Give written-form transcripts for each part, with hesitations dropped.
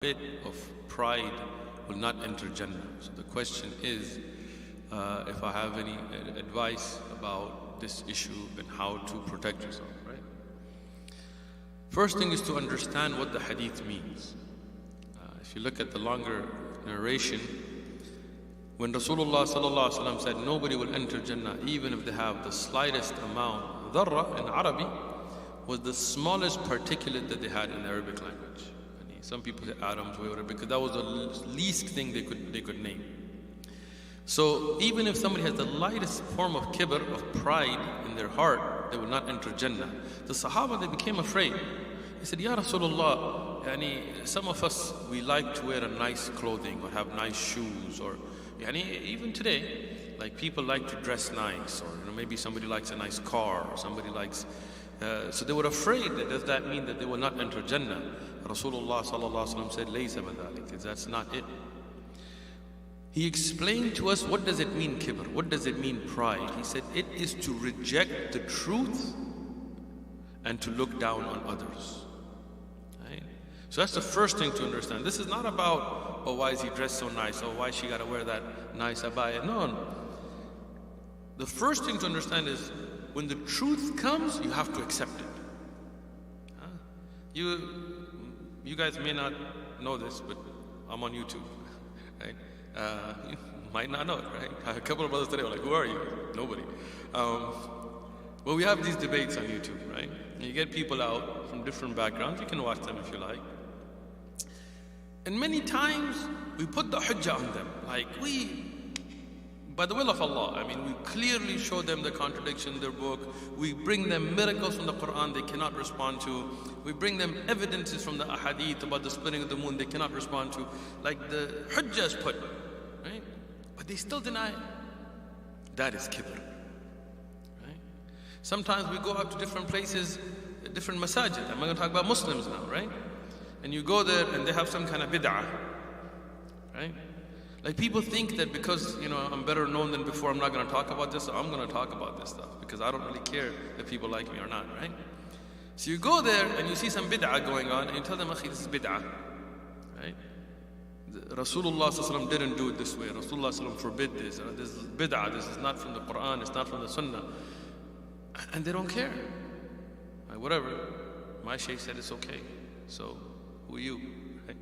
bit of pride will not enter Jannah. So the question is, if I have any advice about this issue and how to protect yourself, right? First thing is to understand what the hadith means. If you look at the longer narration, when Rasulullah sallallahu alaihi wasallam said nobody will enter Jannah even if they have the slightest amount, dharra in Arabic was the smallest particulate that they had in the Arabic language. Some people say atoms, whatever, because that was the least thing they could name. So even if somebody has the lightest form of kibr, of pride in their heart, they will not enter Jannah. The Sahaba, they became afraid. They said, Ya Rasulullah, some of us, we like to wear a nice clothing or have nice shoes, or even today, like people like to dress nice, or maybe somebody likes a nice car, or somebody likes, so they were afraid that does that mean that they will not enter Jannah? Rasulullah sallallahu alaihi wasallam said, "Laysa bidhalik." That's not it. He explained to us what does it mean kibr, what does it mean pride. He said it is to reject the truth and to look down on others. Right? So that's the first thing to understand. This is not about, oh, why is he dressed so nice? Oh, why she got to wear that nice abaya? No. The first thing to understand is when the truth comes, you have to accept it. You guys may not know this, but I'm on YouTube, right? You might not know it, right? A couple of brothers today were like, who are you? Nobody. Well, we have these debates on YouTube, right? And you get people out from different backgrounds. You can watch them if you like. And many times, we put the hujjah on them. Like, by the will of Allah, we clearly show them the contradiction in their book. We bring them miracles from the Quran they cannot respond to. We bring them evidences from the ahadith about the splitting of the moon they cannot respond to. Like the hujjah is put, right? But they still deny it. That is kibr, right? Sometimes we go out to different places, different masajid. I'm going to talk about Muslims now, right? And you go there and they have some kind of bid'ah, right? Like people think that because, I'm better known than before, I'm not going to talk about this, so I'm going to talk about this stuff because I don't really care if people like me or not, right? So you go there and you see some bid'ah going on and you tell them, akhi, this is bid'ah, right? Rasulullah sallallahu didn't do it this way. Rasulullah sallallahu forbid this. This is bid'ah, this is not from the Quran, it's not from the Sunnah. And they don't care. Like, whatever. My Shaykh said it's okay. So, who are you? Right?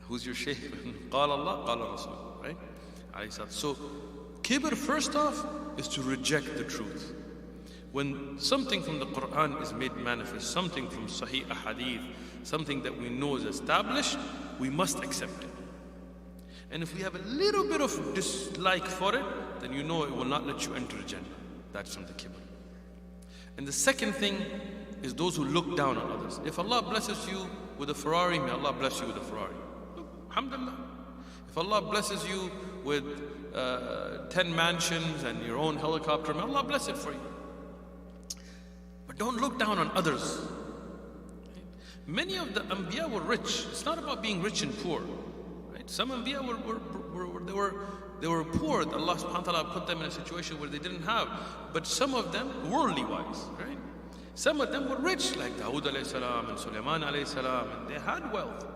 Who's your Shaykh? Qala Allah, qala Rasul, right? So, kibr first off is to reject the truth. When something from the Quran is made manifest, something from Sahih Ahadith, something that we know is established, we must accept it. And if we have a little bit of dislike for it, then it will not let you enter Jannah. That's from the kibr. And the second thing is those who look down on others. If Allah blesses you with a Ferrari, may Allah bless you with a Ferrari. Alhamdulillah. If Allah blesses you with 10 mansions and your own helicopter, may Allah bless it for you. But don't look down on others. Many of the Anbiya were rich. It's not about being rich and poor. Right? Some Anbiya they were poor. Allah subhanahu wa ta'ala put them in a situation where they didn't have. But some of them, worldly wise, right? Some of them were rich, like Dawood alayhi salam and Sulaiman alayhi salam, and they had wealth.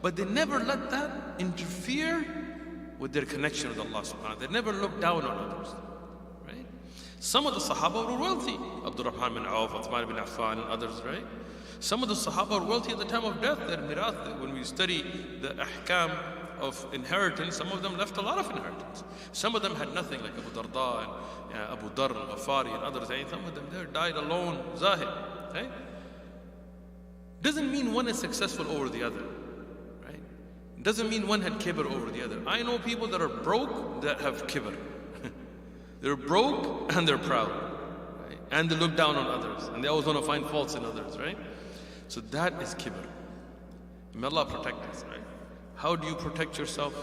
But they never let that interfere with their connection with Allah subhanahu wa ta'ala. They never looked down on others. Right? Some of the Sahaba were wealthy. Abdurrahman bin Auf, Uthman bin Affan, and others, right? Some of the Sahaba were wealthy at the time of death. Their mirath, when we study the ahkam of inheritance, some of them left a lot of inheritance. Some of them had nothing, like Abu Darda and Abu Dar al-Ghafari and others. Some of them there died alone, zahid. Right? Doesn't mean one is successful over the other. Doesn't mean one had kibr over the other. I know people that are broke that have kibr. They're broke and they're proud. Right? And they look down on others. And they always want to find faults in others, right? So that is kibr. May Allah protect us, right? How do you protect yourself?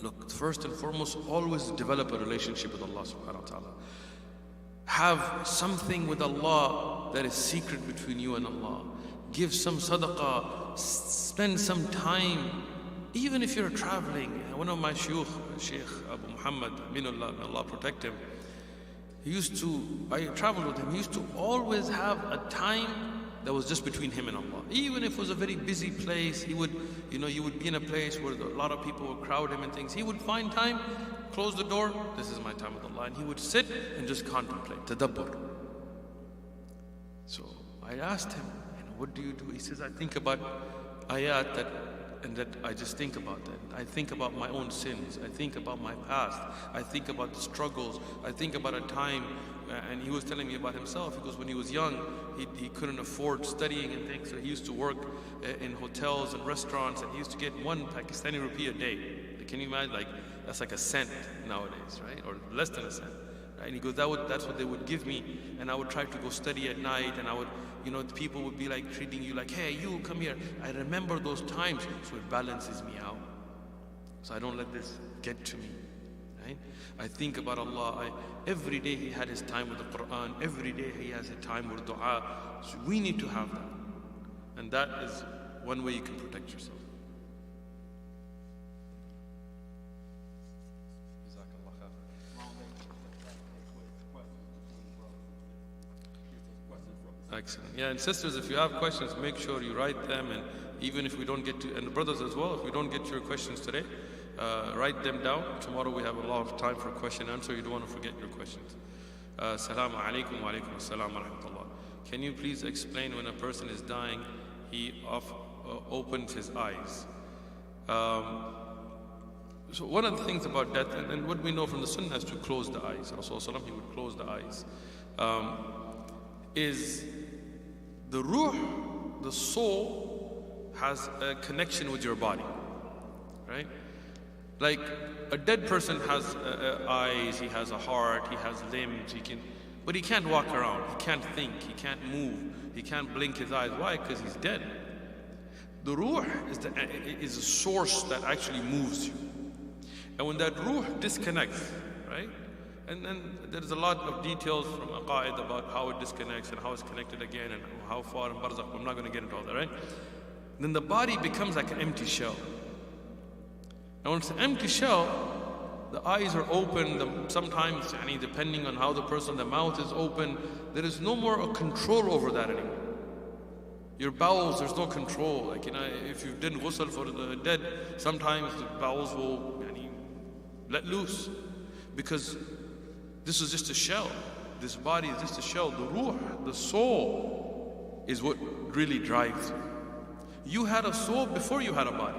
Look, first and foremost, always develop a relationship with Allah subhanahu wa ta'ala. Have something with Allah that is secret between you and Allah. Give some sadaqah, spend some time, even if you're traveling. One of my Shaykh Abu Muhammad, Aminullah, may Allah protect him, I traveled with him, he used to always have a time that was just between him and Allah. Even if it was a very busy place, he would, you would be in a place where a lot of people would crowd him and things. He would find time, close the door, this is my time with Allah, and he would sit and just contemplate, tadabbur. So I asked him, what do you do? He says, I think about ayat that I just think about that. I think about my own sins. I think about my past. I think about the struggles. I think about a time, and he was telling me about himself. He goes, when he was young, he couldn't afford studying and things, so he used to work in hotels and restaurants, and he used to get 1 Pakistani rupee a day. Can you imagine? Like, that's like a cent nowadays, right? Or less than a cent. Right? And he goes, that's what they would give me, and I would try to go study at night, and I would, the people would be like treating you like, hey, you come here. I remember those times, so it balances me out. So I don't let this get to me. Right? I think about Allah. Every day he had his time with the Quran. Every day he has a time with dua. So we need to have that. And that is one way you can protect yourself. Excellent. Yeah, and sisters, if you have questions, make sure you write them, and even if we don't get to, and brothers as well, if we don't get to your questions today, write them down. Tomorrow we have a lot of time for question and answer. You don't want to forget your questions. Assalamu alaikum wa alaikum assalam wa rahmatullah. Can you please explain when a person is dying, he opens his eyes? So one of the things about death, and what we know from the sunnah is to close the eyes. Rasulullah, he would close the eyes. Is the ruh, the soul, has a connection with your body, right? Like a dead person has eyes, he has a heart, he has limbs, but he can't walk around, he can't think, he can't move, he can't blink his eyes. Why? Because he's dead. The ruh is a source that actually moves you. And when that ruh disconnects, right? And then there's a lot of details from aqaid about how it disconnects and how it's connected again and how far in barzakh. I'm not going to get into all that, right? Then the body becomes like an empty shell. And when it's an empty shell, the eyes are open. Sometimes, depending on how the person, the mouth is open, there is no more a control over that anymore. Your bowels, there's no control. Like, if you've done ghusl for the dead, sometimes the bowels will let loose, because this is just a shell. This body is just a shell. The ruh, the soul, is what really drives you. You had a soul before you had a body.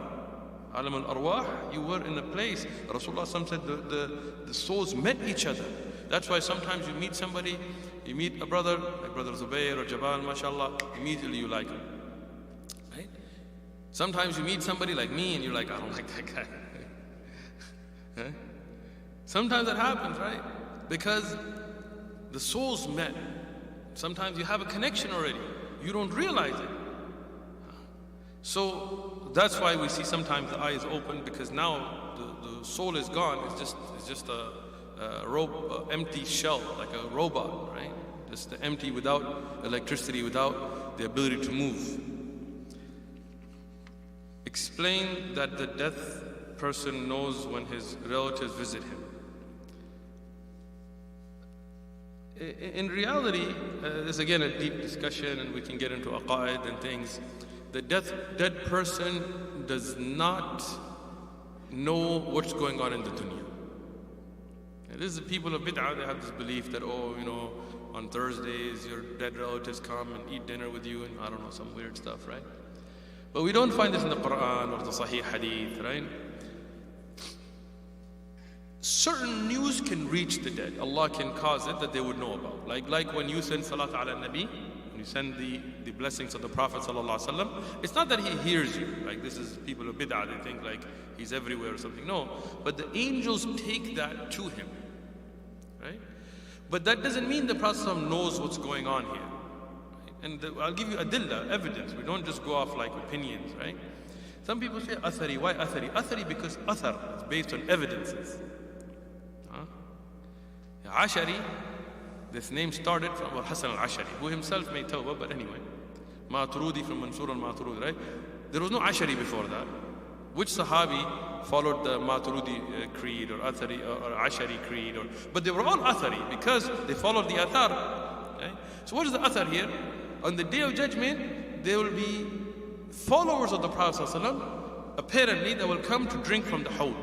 Alam al-arwah, you were in a place. Rasulullah said the souls met each other. That's why sometimes you meet somebody, you meet a brother, like Brother Zubair or Jabal, mashallah, immediately you like him. Right? Sometimes you meet somebody like me and you're like, I don't like that guy. Right? Sometimes that happens, right? Because the souls met. Sometimes you have a connection already. You don't realize it. So that's why we see sometimes the eye is open, because now the soul is gone. It's just a empty shell, like a robot, right? Just empty, without electricity, without the ability to move. Explain that the death person knows when his relatives visit him. In reality, this is again a deep discussion, and we can get into aqaid and things. The dead person does not know what's going on in the dunya. This is the people of bid'ah. They have this belief that, on Thursdays your dead relatives come and eat dinner with you, and I don't know, some weird stuff, right? But we don't find this in the Quran or the Sahih Hadith, right? Certain news can reach the dead. Allah can cause it that they would know about. Like when you send salat ala nabi, when you send the blessings of the Prophet ﷺ, it's not that he hears you. Like, this is people of bid'ah, they think like he's everywhere or something. No, but the angels take that to him, right? But that doesn't mean the Prophet ﷺ knows what's going on here. Right? And I'll give you adillah, evidence. We don't just go off like opinions, right? Some people say athari. Why athari? Athari because athar is based on evidences. Ashari, this name started from Abu Hassan al-Ashari, who himself made tawbah, but anyway. Maturidi from Mansur al-Maturidi, right? There was no Ashari before that. Which Sahabi followed the Maturidi creed or Athari or Ashari creed? But they were all Athari because they followed the Athar. Right? So what is the Athar here? On the Day of Judgment, there will be followers of the Prophet ﷺ, apparently, that will come to drink from the hawd,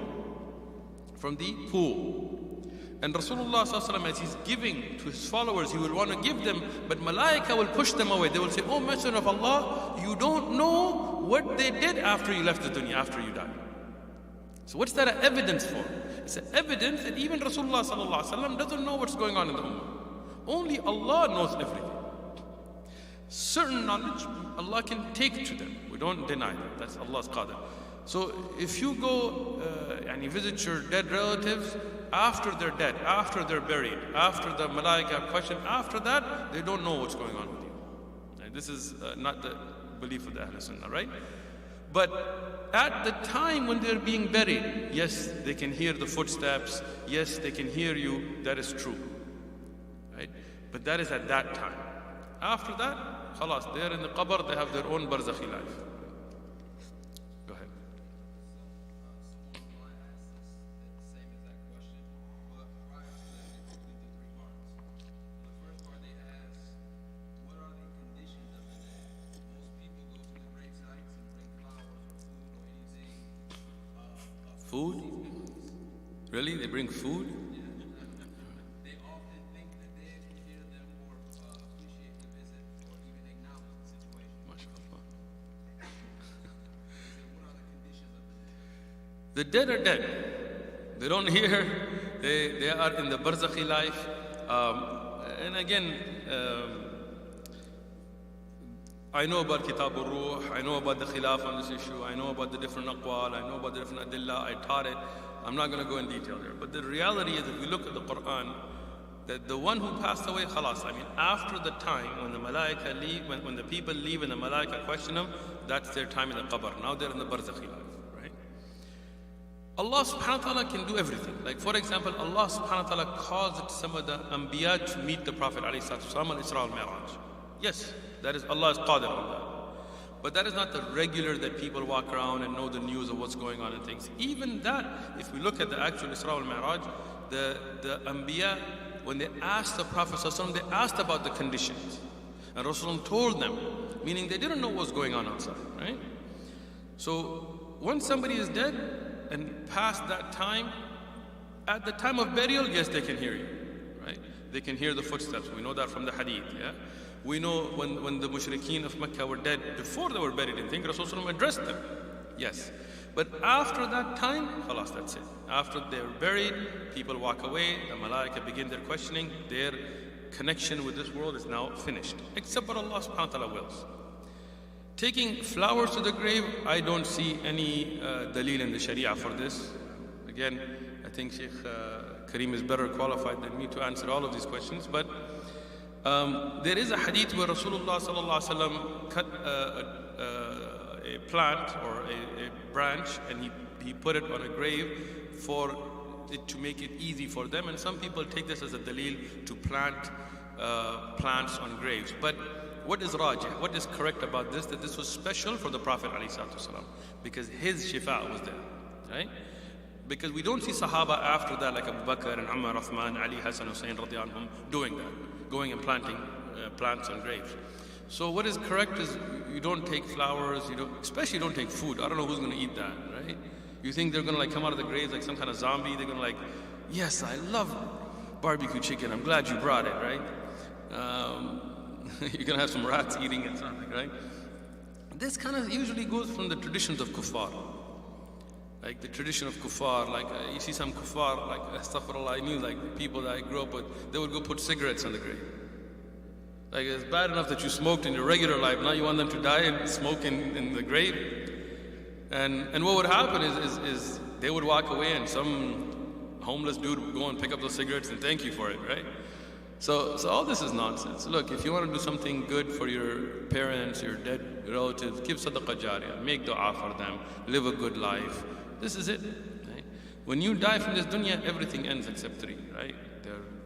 from the pool. And Rasulullah ﷺ, as he's giving to his followers, he will want to give them, but Malaika will push them away. They will say, "Oh Messenger of Allah, you don't know what they did after you left the dunya, after you died." So what's that evidence for? It's an evidence that even Rasulullah ﷺ doesn't know what's going on in the ummah. Only Allah knows everything. Certain knowledge Allah can take to them. We don't deny that. That's Allah's qadr. So if you go and you visit your dead relatives after they're dead, after they're buried, after the malaika question, after that, they don't know what's going on with you. And this is not the belief of the Ahlul Sunnah, right? But at the time when they're being buried, yes, they can hear the footsteps. Yes, they can hear you. That is true, right? But that is at that time. After that, khalas, they're in the qabr, they have their own barzakhi life. Go ahead. Food? Really? They bring food? They often think that they can hear them or appreciate the visit or even acknowledge the situation. MashaAllah. What are the conditions of The the dead? dead are dead. They don't hear. They are in the barzakhi life. And again, I know about Kitab al-Ruh, I know about the khilaf on this issue, I know about the different aqwal, I know about the different adillah, I taught it. I'm not going to go in detail here. But the reality is, if we look at the Quran, that the one who passed away, khalas, I mean, after the time when the malaika leave, when the people leave and the malaika question them, that's their time in the qabr. Now they're in the barzakhi life, right? Allah subhanahu wa ta'ala can do everything. Like for example, Allah subhanahu wa ta'ala caused some of the anbiya to meet the Prophet alayhi salatu wasalam on Isra al-Mi'raj. Yes, that is Allah's qadir on that. But that is not the regular that people walk around and know the news of what's going on and things. Even that, if we look at the actual Isra al-Mi'raj, the anbiya, when they asked the Prophet ﷺ, they asked about the conditions. And Rasulullah told them, meaning they didn't know what was going on outside, right? So once somebody is dead and past that time, at the time of burial, yes, they can hear you, right? They can hear the footsteps. We know that from the hadith, yeah? We know when the mushrikeen of Mecca were dead, before they were buried, I think Rasulullah addressed them. Yes. But after that time, khalas, that's it. After they're buried, people walk away, the malaika begin their questioning, their connection with this world is now finished. Except what Allah subhanahu wa ta'ala wills. Taking flowers to the grave, I don't see any dalil in the sharia for this. Again, I think Shaykh Kareem is better qualified than me to answer all of these questions, but there is a hadith where Rasulullah sallallahu alaihi wasallam cut a plant or a branch and he put it on a grave for it to make it easy for them. And some people take this as a dalil to plant plants on graves. But what is rajih? What is correct about this? That this was special for the Prophet ﷺ because his shifa was there, right? Because we don't see Sahaba after that like Abu Bakr and Umar, Uthman, Ali, Hassan, Hussein radiyallahu anhum doing that, going and planting plants on graves. So what is correct is you don't take flowers, especially you don't take food. I don't know who's going to eat that, right? You think they're going to like come out of the graves like some kind of zombie? They're going to like, yes, I love barbecue chicken. I'm glad you brought it, right? You're going to have some rats eating it, something, right? This kind of usually goes from the traditions of kuffar. Like the tradition of kuffar, like you see some kuffar, like astaghfirullah, I knew like people that I grew up with, they would go put cigarettes on the grave. Like it's bad enough that you smoked in your regular life, now you want them to die and smoke in the grave. And what would happen is they would walk away and some homeless dude would go and pick up those cigarettes and thank you for it, right? So all this is nonsense. Look, if you want to do something good for your parents, your dead relatives, give sadaqah jariyah, make dua for them, live a good life. This is it. Right? When you die from this dunya, everything ends except three, right?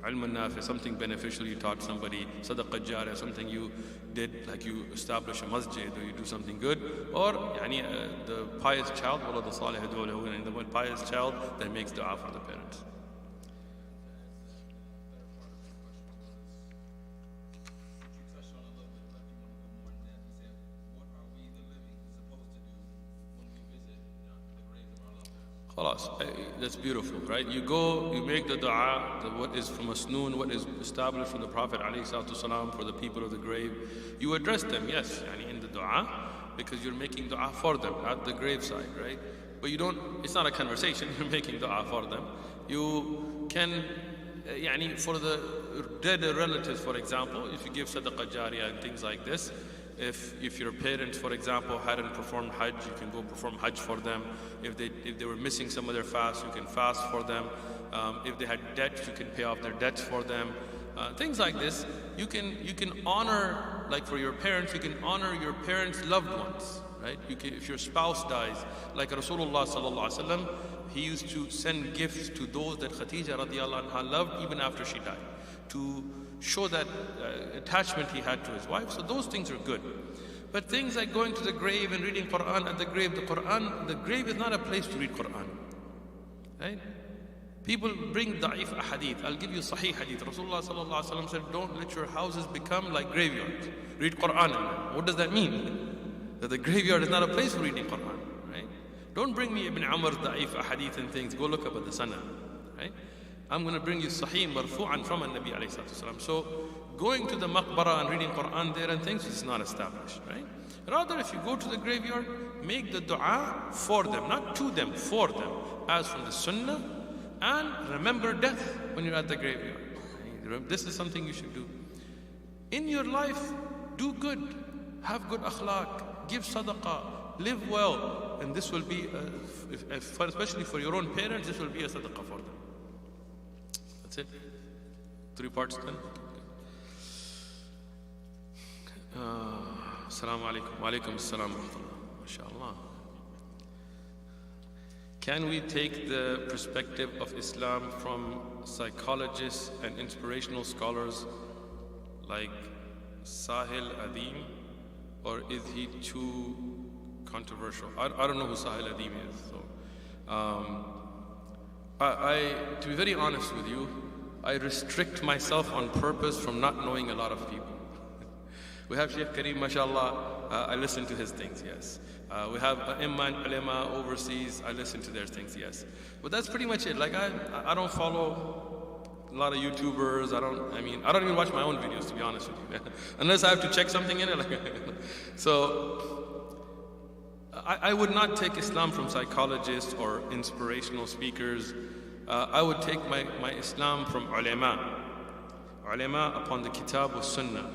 Ilm al-nafi, something beneficial you taught somebody, sadaqah jariyah, something you did, like you establish a masjid or you do something good, or the pious child, walad salih yad'u lahu, and the pious child that makes dua for the parents. Khalas, that's beautiful, right? You go, you make the dua, what is from masnoon, what is established from the Prophet ﷺ for the people of the grave. You address them, yes, in the dua, because you're making dua for them at the graveside, right? But you don't, it's not a conversation, you're making dua for them. You can, for the dead relatives, for example, if you give sadaqah jariyah and things like this, if your parents, for example, hadn't performed Hajj, you can go perform Hajj for them. If they were missing some of their fasts, you can fast for them. If they had debts, you can pay off their debts for them. Things like this, you can honor, like for your parents, you can honor your parents' loved ones, right? If your spouse dies, like Rasulullah sallallahu alaihi wasallam, he used to send gifts to those that Khadija radiallahu anha loved even after she died, to show that attachment he had to his wife. So those things are good. But things like going to the grave and reading Quran at the grave, the grave is not a place to read Quran, right? People bring da'if ahadith. I'll give you sahih hadith. Rasulullah sallallahu alaihi wasallam said, don't let your houses become like graveyards. Read Quran in them. What does that mean? That the graveyard is not a place for reading Quran, right? Don't bring me Ibn Umar da'if ahadith and things. Go look up at the Sunnah, right? I'm going to bring you sahih marfu'an from an-Nabi alayhi salatu wasalam. So going to the maqbara and reading Quran there and things is not established, right? Rather, if you go to the graveyard, make the dua for them, not to them, for them, as from the sunnah, and remember death when you're at the graveyard. This is something you should do. In your life, do good, have good akhlaq, give sadaqah, live well, and this will be, especially for your own parents, this will be a sadaqah for them. That's it. 3 parts then. Assalamu alaikum. Wa alaikum assalam wa rahmatullah. MashaAllah. Can we take the perspective of Islam from psychologists and inspirational scholars like Sahil Adim, or is he too controversial? I don't know who Sahil Adim is. So, to be very honest with you, I restrict myself on purpose from not knowing a lot of people. We have Shaykh Kareem, mashallah, I listen to his things, yes. We have Imam Ulema overseas, I listen to their things, yes. But that's pretty much it. Like I don't follow a lot of YouTubers, I don't even watch my own videos, to be honest with you. Unless I have to check something in it. So, I would not take Islam from psychologists or inspirational speakers. I would take my Islam from ulama. Ulama upon the kitab wa sunnah.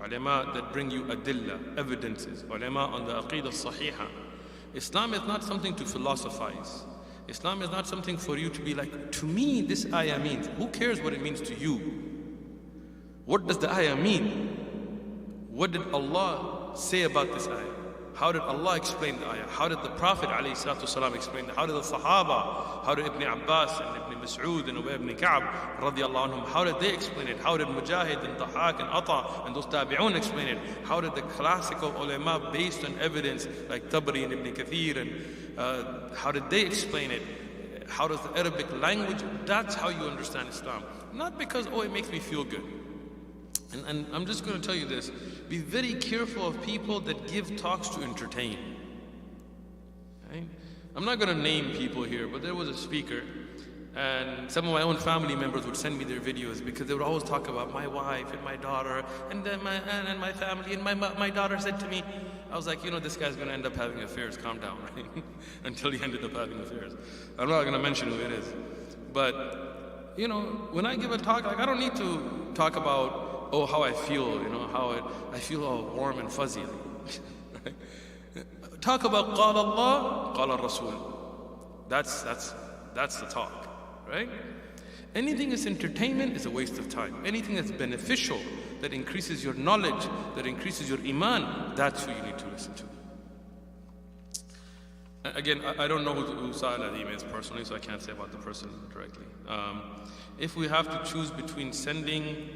Ulama that bring you adillah, evidences. Ulama on the aqidah sahiha. Islam is not something to philosophize. Islam is not something for you to be like, to me this ayah means. Who cares what it means to you? What does the ayah mean? What did Allah say about this ayah? How did Allah explain the ayah? How did the Prophet ﷺ explain it? How did the Sahaba, how did Ibn Abbas and Ibn Mas'ud and Ubay ibn Ka'b radiallahu anhum, how did they explain it? How did Mujahid and Dhahak and Ata and those tabi'un explain it? How did the classical ulama based on evidence like Tabari and Ibn Kathir, and how did they explain it? How does the Arabic language, that's how you understand Islam. Not because, oh, it makes me feel good. And I'm just going to tell you this, be very careful of people that give talks to entertain. Okay? I'm not going to name people here, but there was a speaker, and some of my own family members would send me their videos because they would always talk about my wife and my daughter and my family, and my daughter said to me, I was like, this guy's going to end up having affairs, calm down, right? Until he ended up having affairs. I'm not going to mention who it is. But, when I give a talk, like I don't need to talk about, oh, how I feel, I feel all warm and fuzzy. Right? Talk about قال الله, قال الرسول. That's the talk, right? Anything that's entertainment is a waste of time. Anything that's beneficial, that increases your knowledge, that increases your iman, that's who you need to listen to. Again, I don't know who Sa'al Adim is personally, so I can't say about the person directly. If we have to choose between sending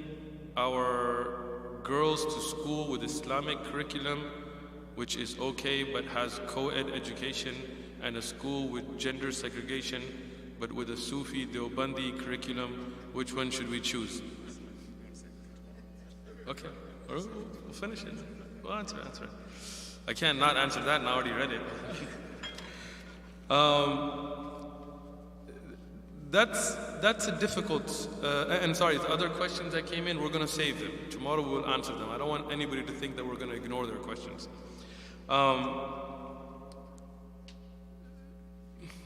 our girls to school with Islamic curriculum, which is okay but has co-ed education, and a school with gender segregation but with a Sufi Deobandi curriculum, which one should we choose? Okay, we'll finish it. We'll answer it. I can't not answer that, and I already read it. That's a difficult, and sorry, the other questions that came in, we're going to save them. Tomorrow we'll answer them. I don't want anybody to think that we're going to ignore their questions.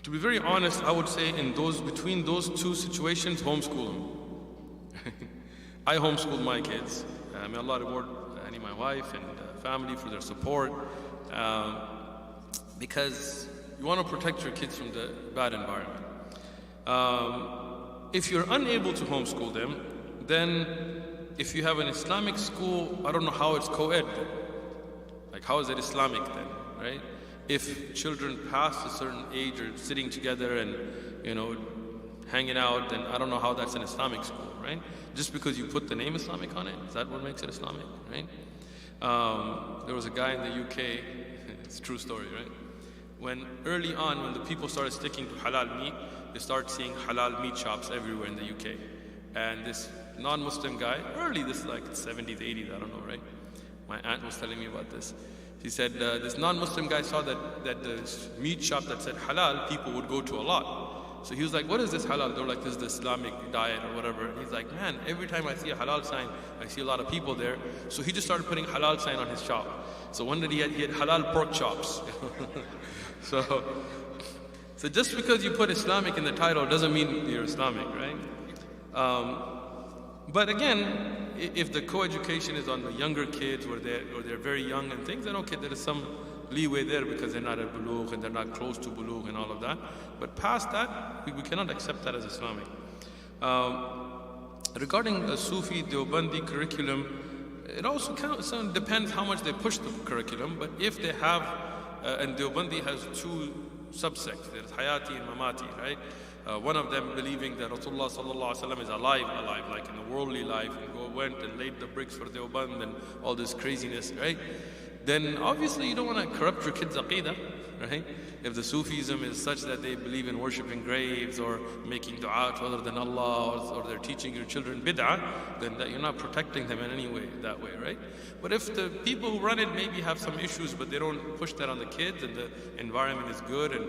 To be very honest, I would say between those two situations, homeschool them. I homeschooled my kids. May Allah reward my wife and family for their support, because you want to protect your kids from the bad environment. If you're unable to homeschool them, then if you have an Islamic school, I don't know how it's co-ed. Like, how is it Islamic then, right? If children past a certain age are sitting together and, hanging out, then I don't know how that's an Islamic school, right? Just because you put the name Islamic on it, is that what makes it Islamic, right? There was a guy in the UK, it's a true story, right? When early on, when the people started sticking to halal meat, they started seeing halal meat shops everywhere in the UK. And this non-Muslim guy, this is like the 70s, 80s, I don't know, right? My aunt was telling me about this. She said this non-Muslim guy saw that the meat shop that said halal, people would go to a lot. So he was like, what is this halal? They're like, this is the Islamic diet or whatever. And he's like, man, every time I see a halal sign, I see a lot of people there. So he just started putting halal sign on his shop. So one day he had halal pork chops. So just because you put Islamic in the title doesn't mean you're Islamic, right? But again, if the co-education is on the younger kids or they're very young and things, then okay, there is some leeway there because they're not at bulugh and they're not close to bulugh and all of that. But past that, we cannot accept that as Islamic. Regarding the Sufi Deobandi curriculum, it also depends how much they push the curriculum. But if they have, and Deobandi has two subsects, there's Hayati and Mamati, right? One of them believing that Rasulullah sallallahu alaihi wasallam is alive, like in the worldly life, and went and laid the bricks for Deoband and all this craziness, right? Then obviously you don't want to corrupt your kids' aqidah, right? If the Sufism is such that they believe in worshipping graves or making dua to other than Allah, or they're teaching your children bid'ah, then that you're not protecting them in any way that way, right? But if the people who run it maybe have some issues, but they don't push that on the kids and the environment is good and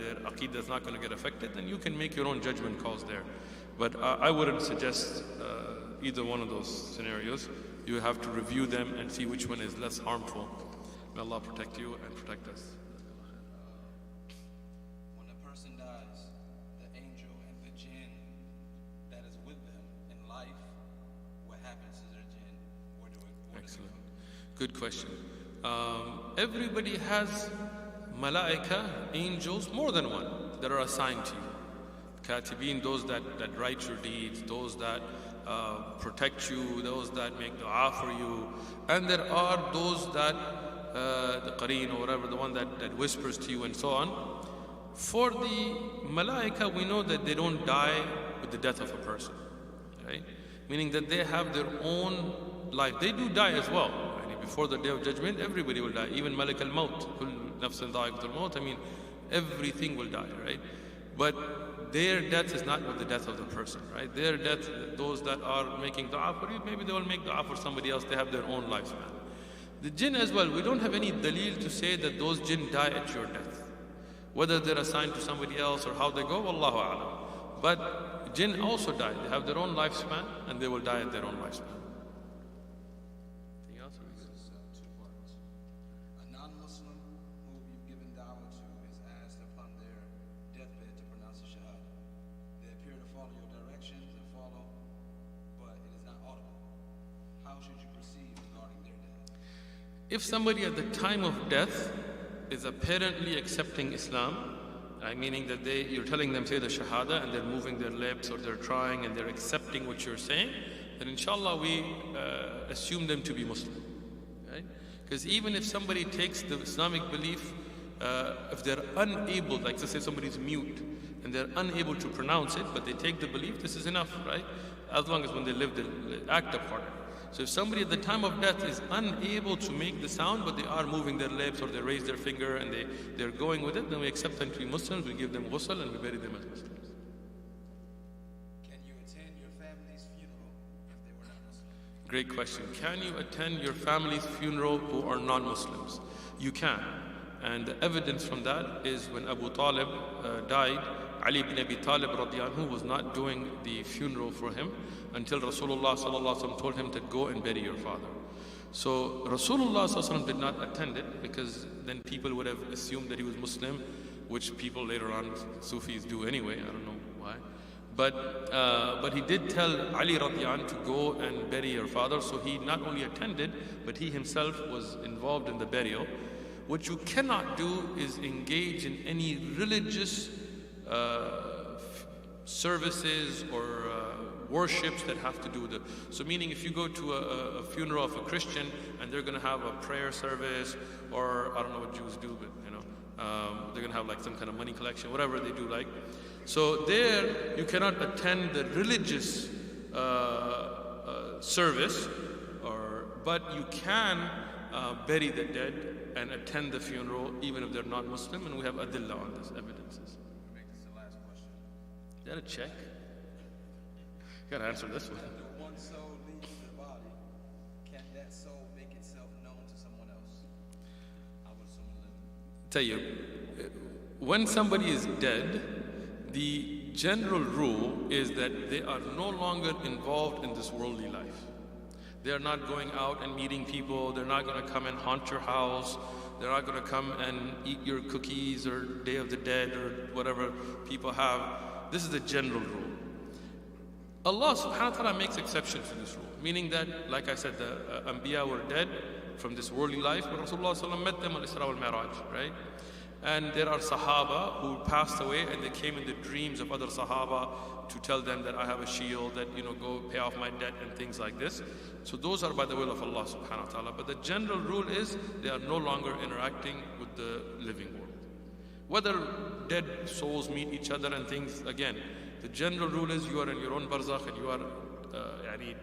their aqidah is not going to get affected, then you can make your own judgment calls there. But I wouldn't suggest either one of those scenarios. You have to review them and see which one is less harmful. May Allah protect you and protect us. When a person dies, the angel and the jinn that is with them in life, what happens to their jinn? Excellent. Good question. Everybody has malaika, angels, more than one, that are assigned to you. Katibin, those that write your deeds, those that protect you, those that make dua for you. And there are those that, the qareen or whatever, the one that whispers to you and so on. For the malaika, we know that they don't die with the death of a person, right? Meaning that they have their own life. They do die as well. Before the day of judgment, everybody will die. Even Malik al-Maut, I mean, everything will die, right? But their death is not with the death of the person, right? Their death, those that are making dua for you, maybe they will make dua for somebody else. They have their own lifespan. The jinn as well, we don't have any dalil to say that those jinn die at your death. Whether they're assigned to somebody else or how they go, wallahu a'lam. But jinn also die. They have their own lifespan and they will die at their own lifespan. If somebody at the time of death is apparently accepting Islam, meaning that you're telling them say the Shahada and they're moving their lips or they're trying and they're accepting what you're saying, then inshallah we assume them to be Muslim, right? Because even if somebody takes the Islamic belief, if they're unable, like let's say somebody's mute and they're unable to pronounce it, but they take the belief, this is enough, right? As long as when they live, they act upon it. So if somebody at the time of death is unable to make the sound, but they are moving their lips or they raise their finger and they're going with it, then we accept them to be Muslims, we give them ghusl and we bury them as Muslims. Can you attend your family's funeral if they were not Muslim? Great question. Can you attend your family's funeral who are non-Muslims? You can. And the evidence from that is when Abu Talib died, Ali ibn Abi Talib radiallahu anhu was not doing the funeral for him until Rasulullah sallallahu alaihi wasallam told him to go and bury your father. So Rasulullah sallallahu alaihi wasallam did not attend it because then people would have assumed that he was Muslim, which people later on, Sufis do anyway, I don't know why. But he did tell Ali radiallahu anhu to go and bury your father, so he not only attended, but he himself was involved in the burial. What you cannot do is engage in any religious services or worships that have to do with it. So meaning if you go to a funeral of a Christian and they're going to have a prayer service, or I don't know what Jews do, but they're going to have like some kind of money collection, whatever they do like. So there you cannot attend the religious service, but you can bury the dead and attend the funeral even if they're not Muslim, and we have adillah on this, evidences. Make this the last question. Is that a check? You gotta answer this one. After one soul leaves the body, can that soul make itself known to someone else? I would assume Tell you, when somebody is dead, the general rule is that they are no longer involved in this worldly life. They are not going out and meeting people. They're not going to come and haunt your house. They're not going to come and eat your cookies or Day of the Dead or whatever people have. This is the general rule. Allah subhanahu wa ta'ala makes exceptions to this rule, meaning that, like I said, the Anbiya were dead from this worldly life, but Rasulullah sallallahu alaihi wasallam met them on Isra wal-Mi'raj, right? And there are Sahaba who passed away and they came in the dreams of other Sahaba to tell them that I have a shield, that go pay off my debt and things like this. So those are by the will of Allah subhanahu wa ta'ala. But the general rule is they are no longer interacting with the living world. Whether dead souls meet each other and things, again, the general rule is you are in your own barzakh and you are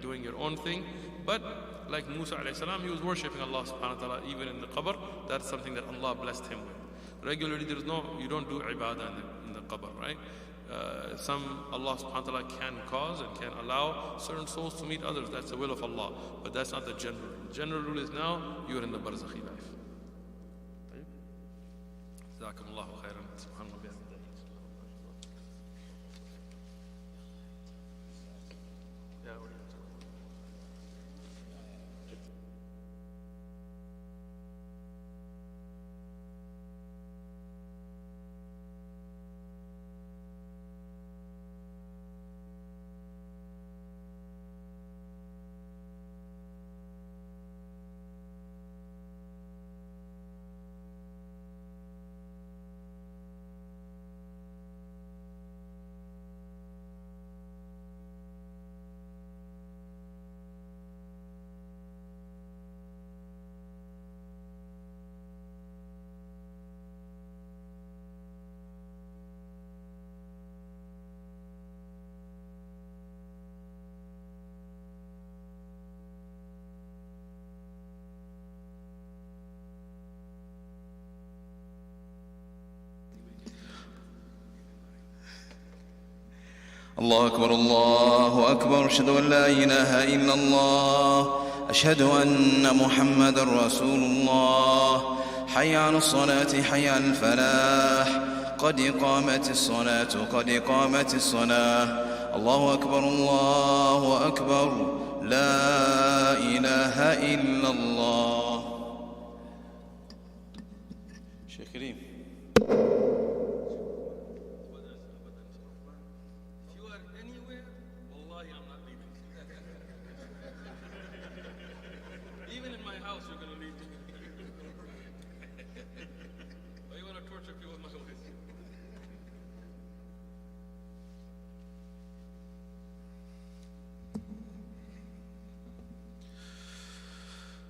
doing your own thing. But like Musa alayhi salam, he was worshipping Allah subhanahu wa ta'ala even in the qabr. That's something that Allah blessed him with. Regularly, you don't do ibadah in the qabr, right? Some Allah subhanahu wa ta'ala can cause and can allow certain souls to meet others. That's the will of Allah. But that's not the general rule. General rule is now you're in the barzakhi life. Jazakumullahu khairan. Subhanallah. الله أكبر الله أكبر أشهد أن لا إله إلا الله أشهد أن محمد رسول الله حي على الصلاة حي على الفلاح قد قامت الصلاة قد قامت الصلاة الله أكبر لا إله إلا الله. شيخ كريم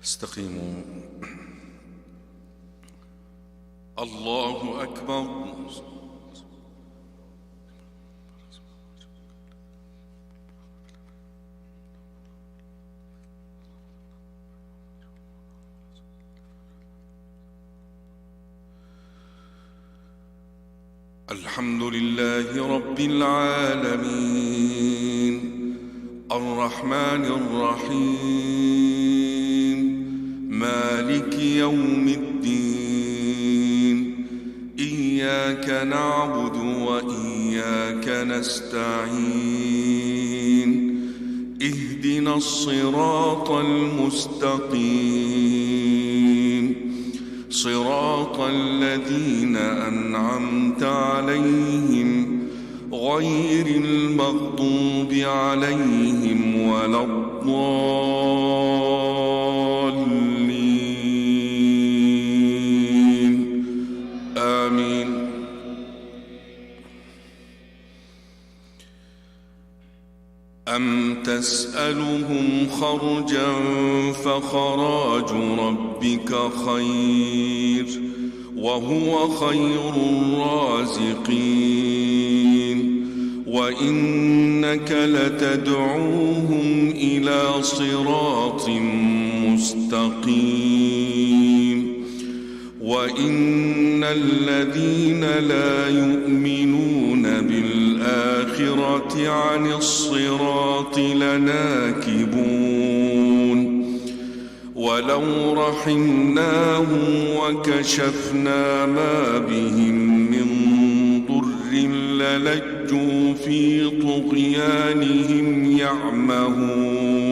استقيموا. الله أكبر. الحمد لله رب العالمين الرحمن الرحيم مالك يوم الدين نعبد وإياك نستعين اهدنا الصراط المستقيم صراط الذين أنعمت عليهم غير المغضوب عليهم ولا الضالين آمين. أم تسألهم خرجا فخراج ربك خير وهو خير الرازقين وإنك لتدعوهم إلى صراط مستقيم وإن الذين لا يؤمنون بالآخرة عن الصراط لناكبون ولو رحمناهم وكشفنا ما بهم من ضر للجوا في طغيانهم يعمهون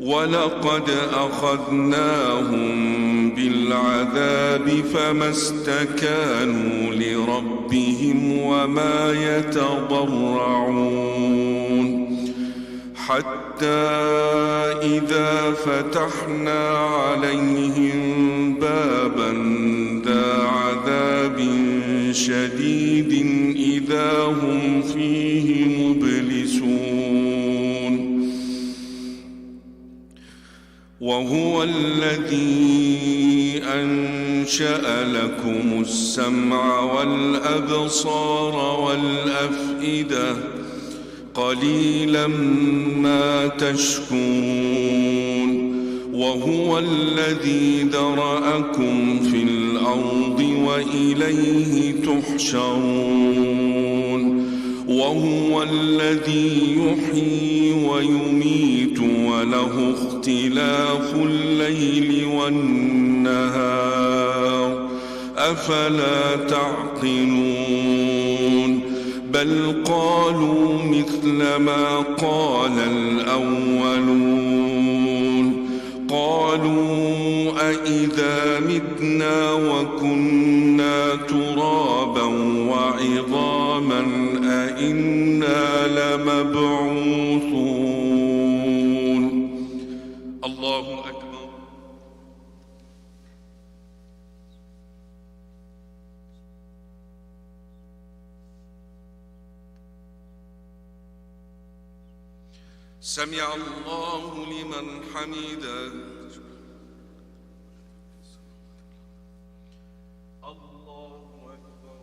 ولقد أخذناهم بالعذاب فما استكانوا لربهم وما يتضرعون حتى إذا فتحنا عليهم بابا ذا عذاب شديد إذا هم فيه مبلسون وهو الذي أنشأ لكم السمع والأبصار والأفئدة قليلا ما تشكرون وهو الذي ذرأكم في الأرض وإليه تحشرون وهو الذي يحيي ويميت وله اختلاف الليل والنهار أفلا تعقلون بل قالوا مثل ما قال الأولون قالوا أإذا متنا وكنا ترابا وعظاما أإنا لمبعوثون. الله أكبر. سمع الله لمن حمده. الله أكبر.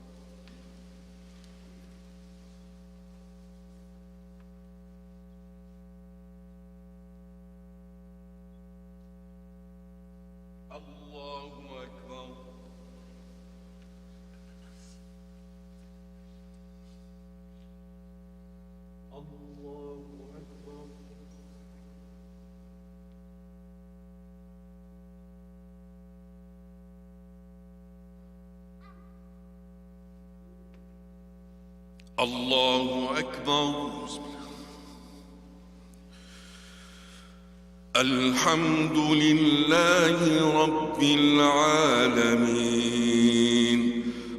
الله أكبر. الله أكبر. الله أكبر. الحمد لله رب العالمين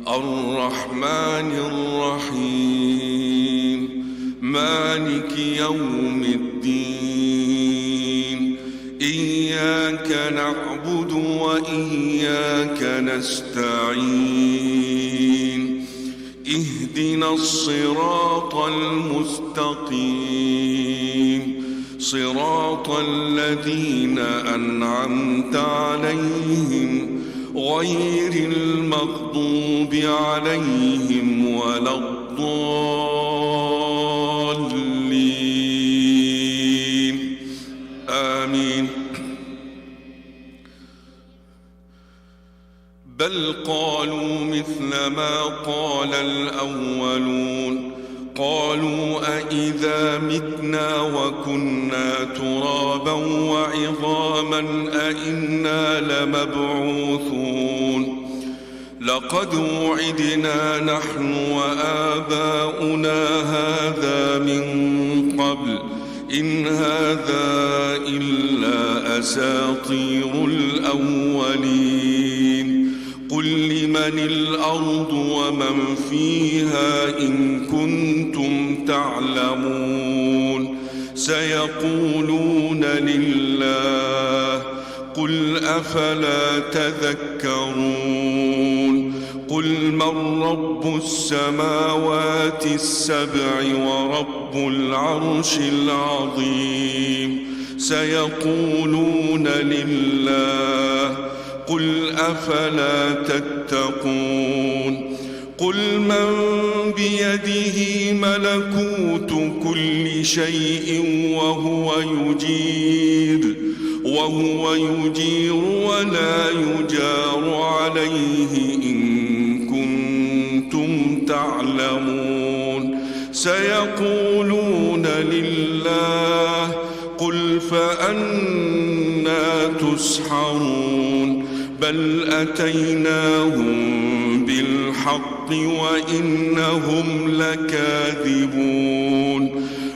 الرحمن الرحيم مالك يوم الدين إياك نعبد وإياك نستعين اهدنا الصراط المستقيم صراط الذين أنعمت عليهم غير المغضوب عليهم ولا الضالين آمين. بل قالوا مثل ما قال الأولون قالوا أإذا متنا وكنا ترابا وعظاما أإنا لمبعوثون لقد وعدنا نحن وآباؤنا هذا من قبل إن هذا إلا أساطير الأولين قل لمن الأرض ومن فيها إن كنتم تعلمون سيقولون لله قل أفلا تذكرون قل من رب السماوات السبع ورب العرش العظيم سيقولون لله قل أفلا تتقون قل من بيده ملكوت كل شيء وهو يجير ولا يجار عليه إن كنتم تعلمون سيقولون لله قل فأنى تسحرون بل أتيناهم بالحق وإنهم لكاذبون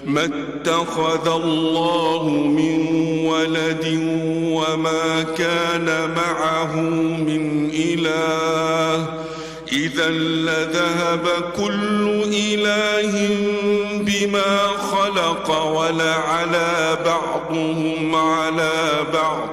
ما اتخذ الله من ولد وما كان معه من إله إذا لذهب كل إله بما خلق ولعلى بعضهم على بعض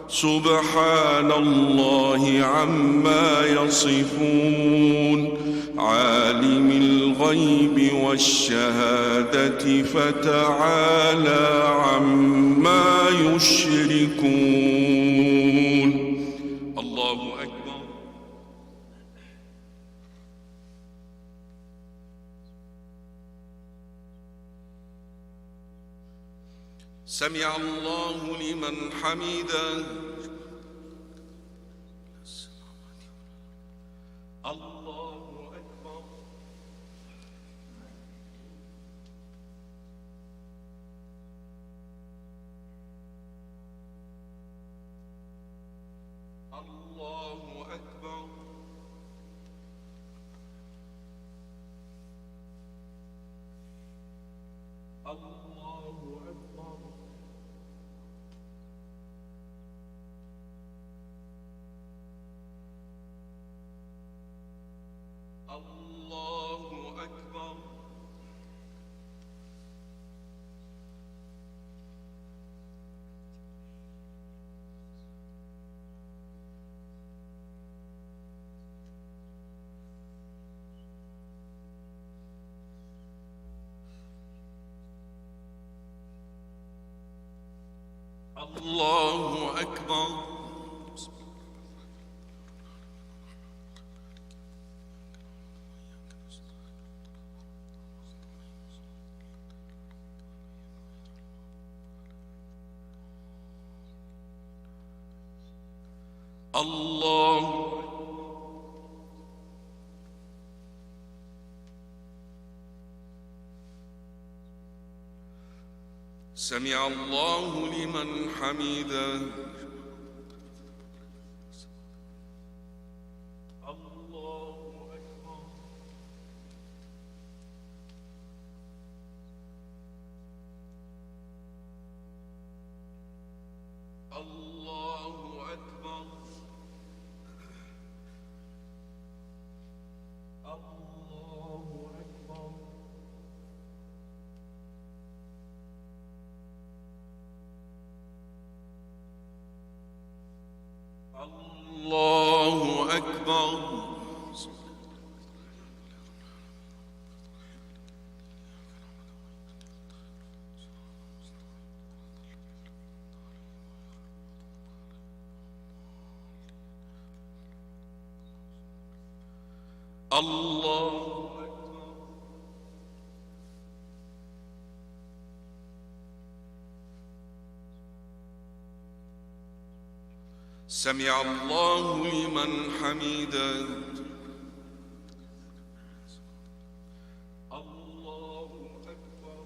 سبحان الله عما يصفون عالم الغيب والشهادة فتعالى عما يشركون الله أكبر سمع الله لمن حمده الله أكبر الله أكبر الله أكبر الله أكبر الله أكبر الله سمع الله لمن حمده الله أكبر الله أكبر الله أكبر الله أكبر الله أكبر سمع الله لمن حمده الله أكبر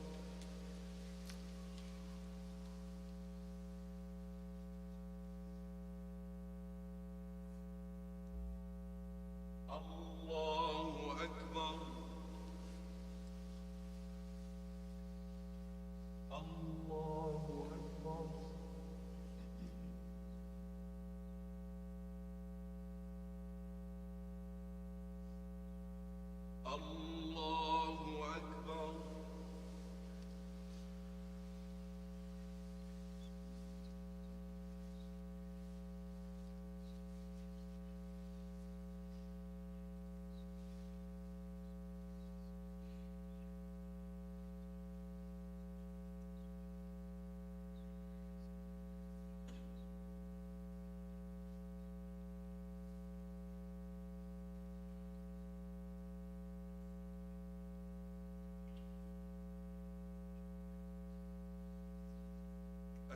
Allahu Akbar.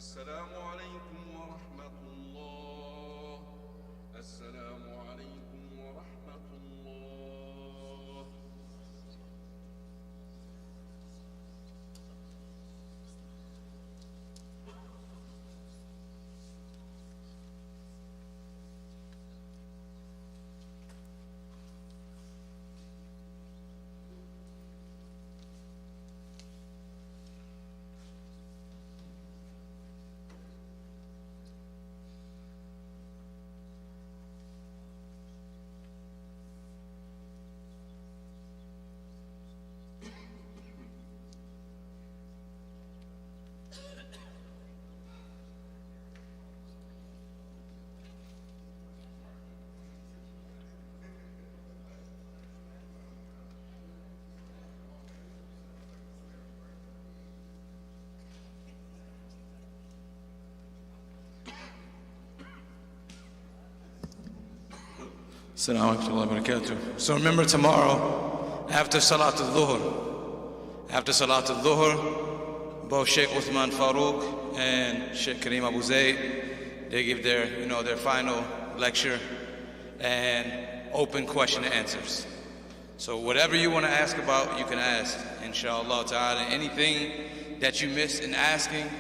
السلام عليكم ورحمة الله. السلام عليكم ورحمة الله. Assalamu alaikum wa barakatuh. So remember tomorrow, after Salat al-Dhuhr, both Shaykh Uthman Farooq and Shaykh Kareem Abu Zayd, they give their, their final lecture and open question and answers. So whatever you want to ask about, you can ask, inshallah ta'ala. Anything that you missed in asking,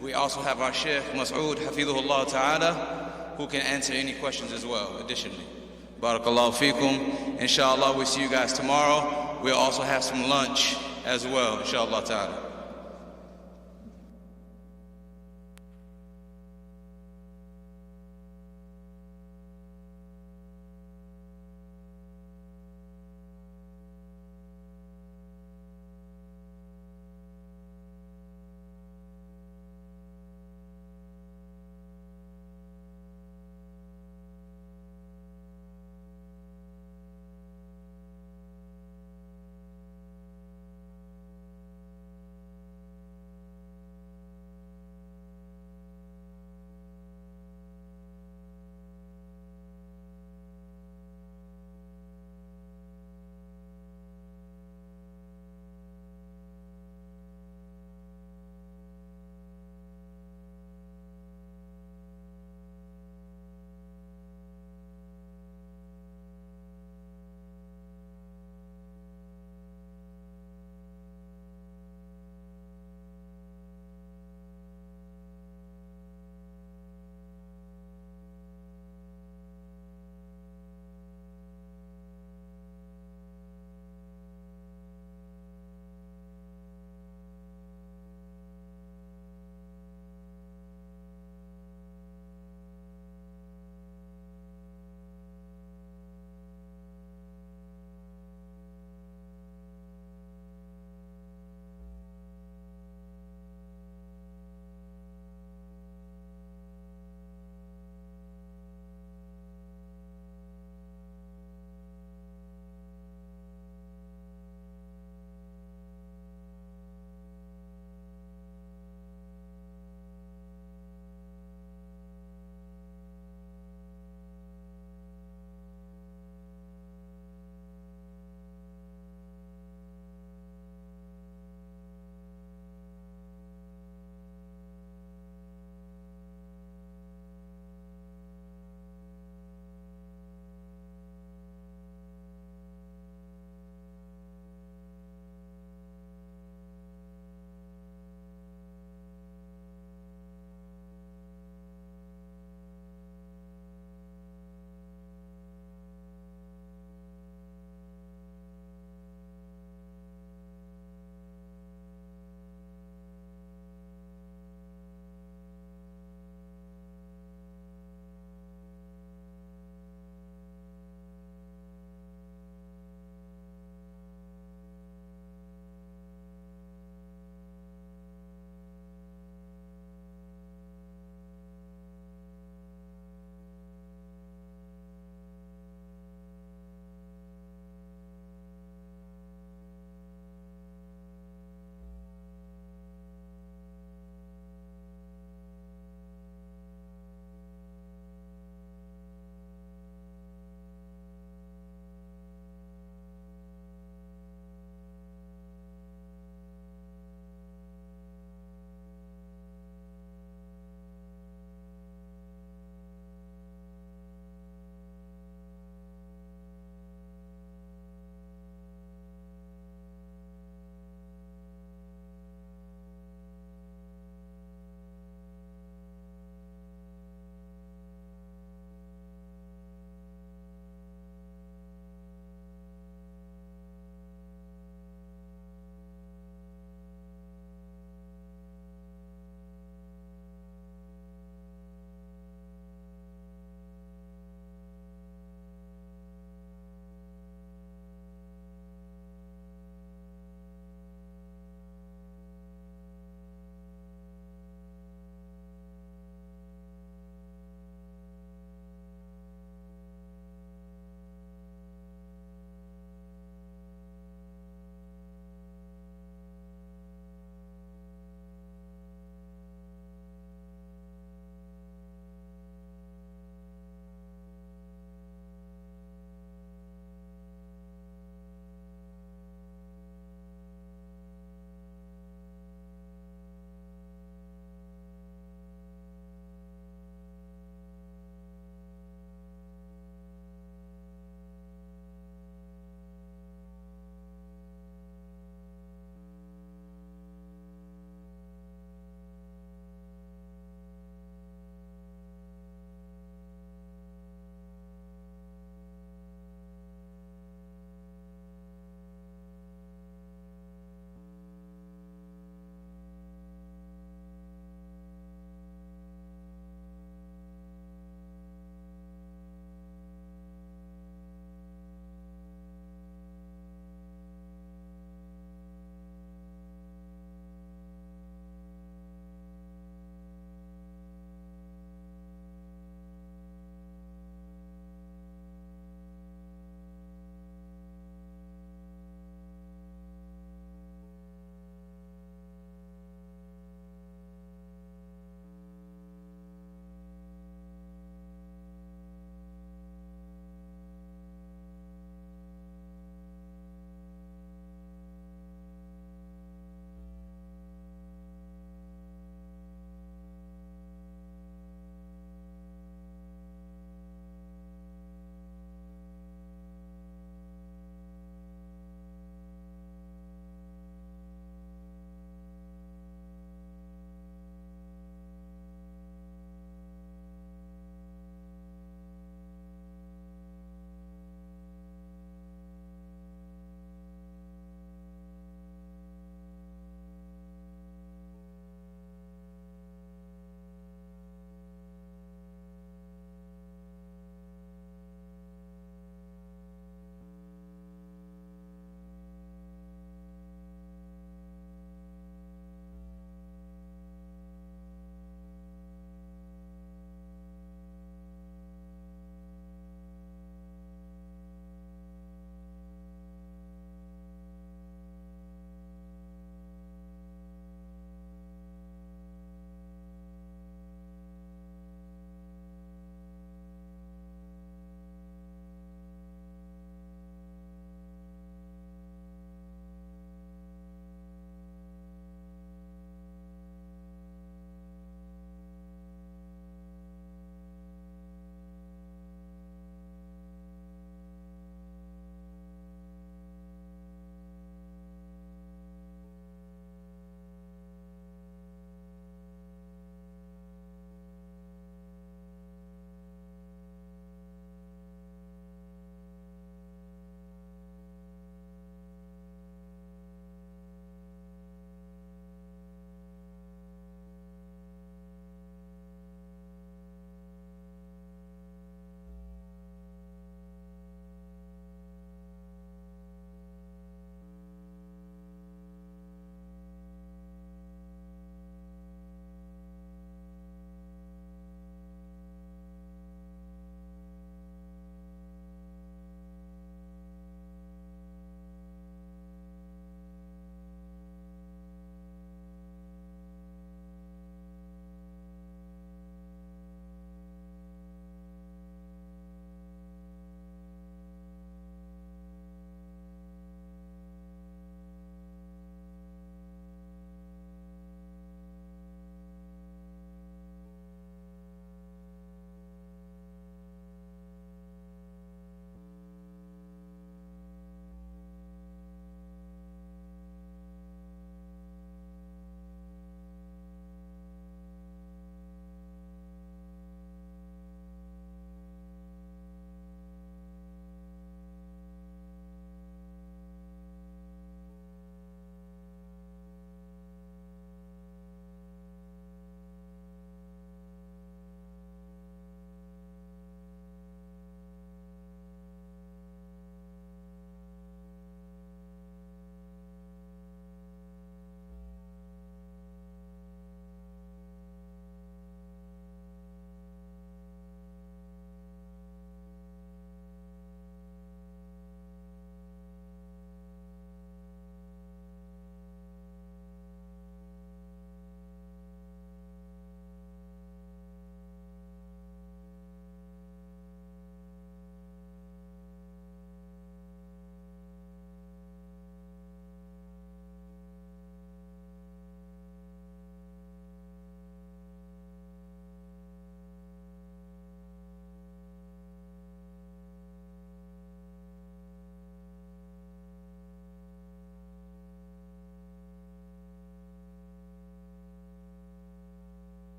we also have our Shaykh Mas'ud, Hafidhullah ta'ala, who can answer any questions as well, additionally. Barakallahu feekum. Inshallah, we'll see you guys tomorrow. We'll also have some lunch as well, inshallah ta'ala.